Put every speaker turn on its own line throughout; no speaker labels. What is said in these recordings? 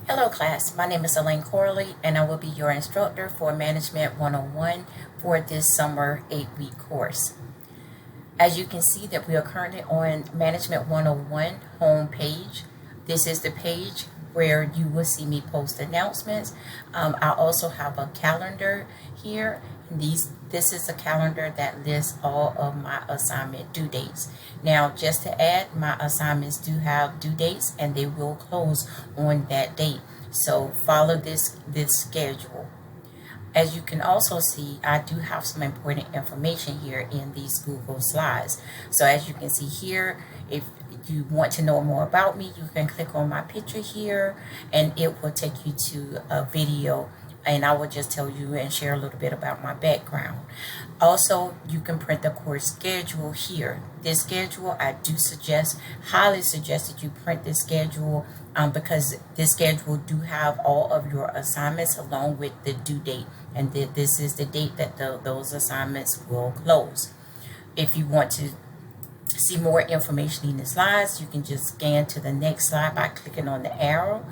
Hello class, my name is Elaine Corley and I will be your instructor for Management 101 for this summer 8-week course. As you can see that we are currently on Management 101 home page. This is the page where you will see me post announcements. I also have a calendar here. This is a calendar that lists all of my assignment due dates. Now, just to add, my assignments do have due dates and they will close on that date. So follow this schedule. As you can also see, I do have some important information here in these Google Slides. So as you can see here, if you want to know more about me, you can click on my picture here and it will take you to a video, and I will just tell you and share a little bit about my background. Also, you can print the course schedule here. This schedule, I do highly suggest that you print this schedule because this schedule do have all of your assignments along with the due date, and this is the date that those assignments will close. If you want to see more information in the slides, you can just scan to the next slide by clicking on the arrow.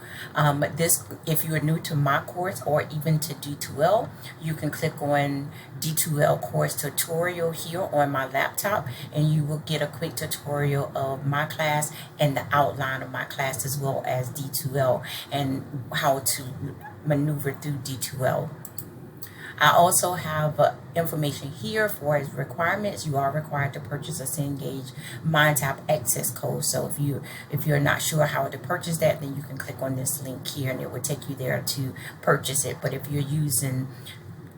If you are new to my course or even to D2L, you can click on D2L course tutorial here on my laptop and you will get a quick tutorial of my class and the outline of my class, as well as D2L and how to maneuver through D2L. I also have information here for as requirements. You are required to purchase a Cengage MindTap access code. So if you're not sure how to purchase that, then you can click on this link here and it will take you there to purchase it. But if you're using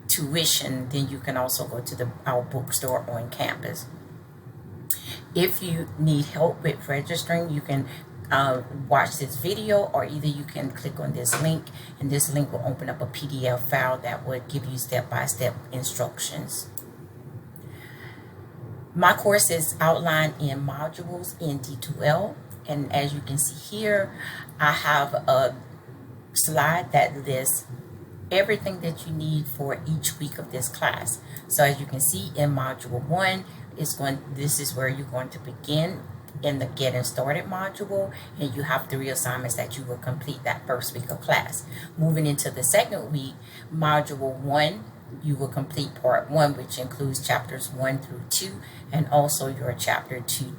tuition, then you can also go to our bookstore on campus. If you need help with registering, you can watch this video, or either you can click on this link and this link will open up a PDF file that would give you step-by-step instructions. My course is outlined in modules in D2L, and as you can see here, I have a slide that lists everything that you need for each week of this class. So as you can see in module 1, this is where you're going to begin in the Getting Started module, and you have 3 assignments that you will complete that first week of class. Moving into the second week, module 1, you will complete part 1, which includes chapters 1 through 2, and also your chapter 2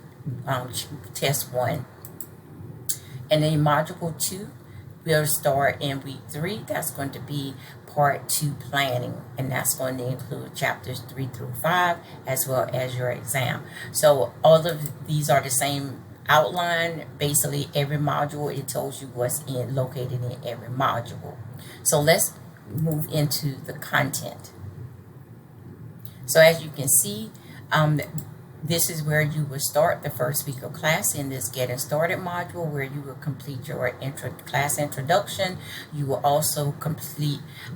test 1. And then module 2 will start in week 3. That's going to be part 2 planning, and that's going to include chapters 3 through 5 as well as your exam. So all of these are the same outline. Basically every module, it tells you what's located in every module. So let's move into the content. So as you can see, this is where you will start the first week of class in this Getting Started module, where you will complete your class introduction. You will also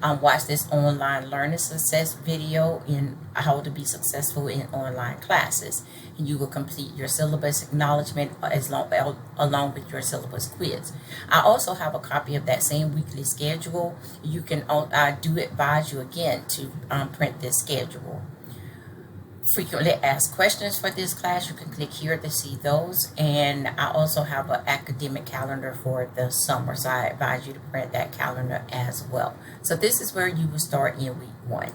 watch this online learning success video in how to be successful in online classes. And you will complete your syllabus acknowledgement along with your syllabus quiz. I also have a copy of that same weekly schedule. I do advise you again to print this schedule. Frequently asked questions for this class, you can click here to see those, and I also have an academic calendar for the summer, so I advise you to print that calendar as well. So this is where you will start in week 1.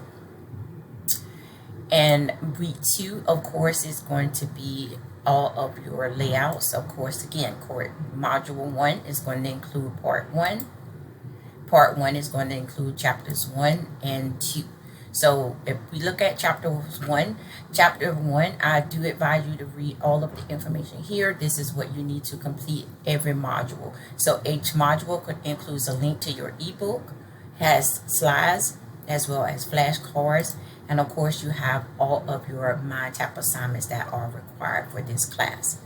And week 2, of course, is going to be all of your layouts. Of course, again, module 1 is going to include part 1. Part 1 is going to include chapters 1 and 2. So if we look at chapter 1, I do advise you to read all of the information here. This is what you need to complete every module. So each module includes a link to your ebook, has slides as well as flashcards, and of course you have all of your MindTap assignments that are required for this class.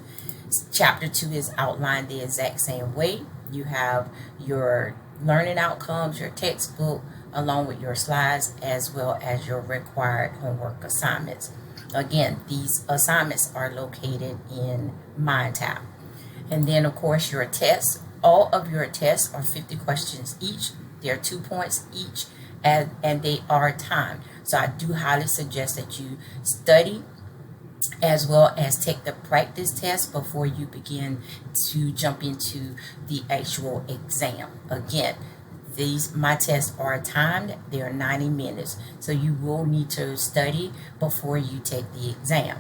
Chapter 2 is outlined the exact same way. You have your learning outcomes, your textbook, along with your slides, as well as your required homework assignments. Again, these assignments are located in MindTap. And then, of course, your tests. All of your tests are 50 questions each. They're 2 points each, and they are timed. So I do highly suggest that you study as well as take the practice test before you begin to jump into the actual exam. Again, my tests are timed. They are 90 minutes, so you will need to study before you take the exam.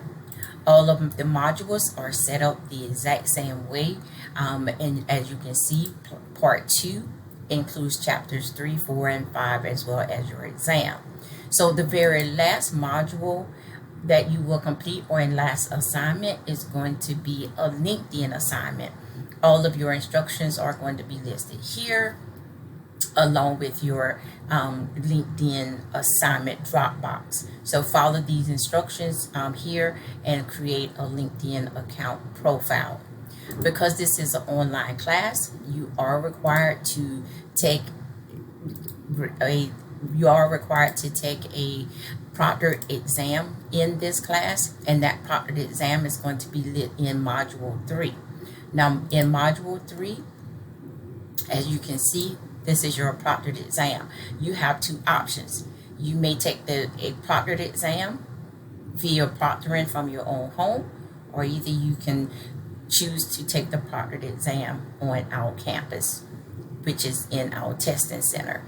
All of the modules are set up the exact same way, and as you can see, part 2 includes chapters 3, 4, and 5, as well as your exam. So the very last module that you will complete, or in last assignment, is going to be a LinkedIn assignment. All of your instructions are going to be listed here, along with your LinkedIn assignment Dropbox. So follow these instructions here and create a LinkedIn account profile. Because this is an online class, you are required to take a proctored exam in this class, and that proctored exam is going to be lit in module 3. Now in module 3, as you can see, this is your proctored exam. You have two options. You may take a proctored exam via proctoring from your own home, or either you can choose to take the proctored exam on our campus, which is in our testing center.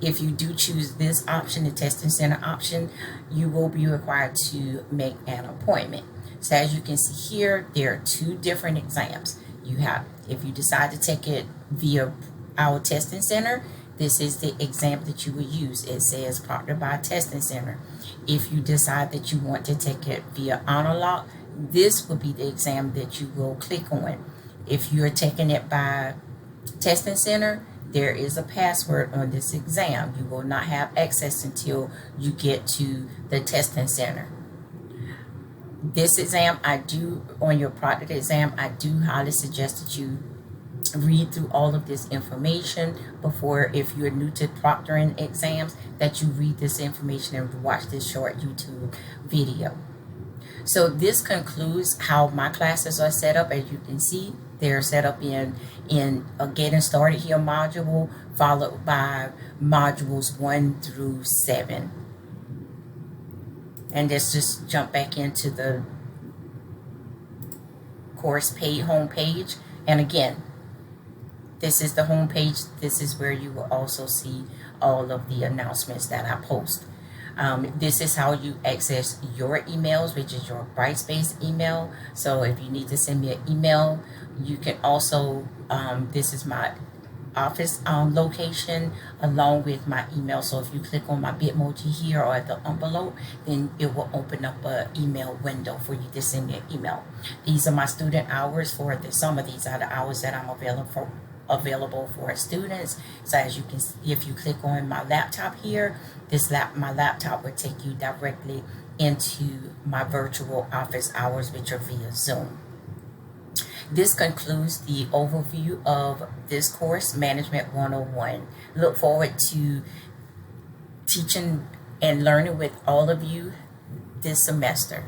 If you do choose this option, the testing center option, you will be required to make an appointment. So as you can see here, there are two different exams. If you decide to take it via our testing center, this is the exam that you will use. It says proctored by testing center. If you decide that you want to take it via honor lock, this will be the exam that you will click on. If you're taking it by testing center, there is a password on this exam. You will not have access until you get to the testing center. This exam, on your proctored exam, I do highly suggest that you read through all of this information before, if you're new to proctoring exams, that you read this information and watch this short YouTube video. So this concludes how my classes are set up. As you can see, they're set up in a getting started here module, followed by modules 1 through 7. And let's just jump back into the course home page. And again, this is the home page. This is where you will also see all of the announcements that I post. This is how you access your emails, which is your Brightspace email. So if you need to send me an email, you can also, this is my office location along with my email. So if you click on my Bitmoji here or the envelope, then it will open up an email window for you to send me an email. These are my student hours for the summer. These are the hours that I'm available for students. So as you can see, if you click on my laptop here, my laptop will take you directly into my virtual office hours, which are via Zoom. This concludes the overview of this course, Management 101. Look forward to teaching and learning with all of you this semester.